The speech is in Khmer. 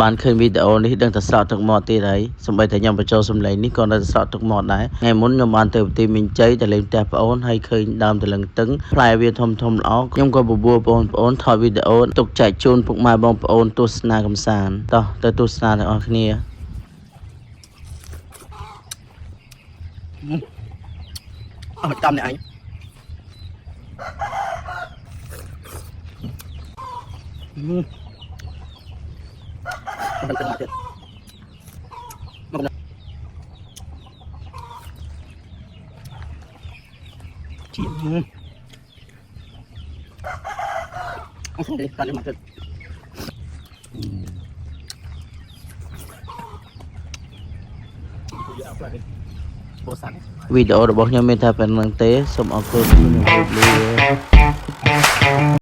បានឃើញវីដេអូនេះដឹងតែស្រក់ទឹកមាត់ទៀតហើយសម្បីតែខ្ញុំបញ្ចូលសំឡេងនេះក៏នៅតែស្រក់ទឹកមាត់ដែរថ្ងៃមុនខ្ញុំបានទៅប្រទេសមីងជ័យទៅលេងផ្ទះប្អូនហើយឃើញដើមតលឹងទឹងផ្លែវាធំល្អខ្ញុំក៏បបួលបងប្អូនថតវីដេអូទុកចែកជូនពុកម៉ែបងប្អូនទស្សនាកម្សាន្តតោះទៅទស្សនាទាំងអស់គ្នាអត់តាមនេះអញมันเป็นอะไรมันจีบโอเคตอนนี้มันจะវីដេអូរបស់ខ្ញុំមានតែប៉ុណ្្នឹងទេសូមអរគុណជំរាបលា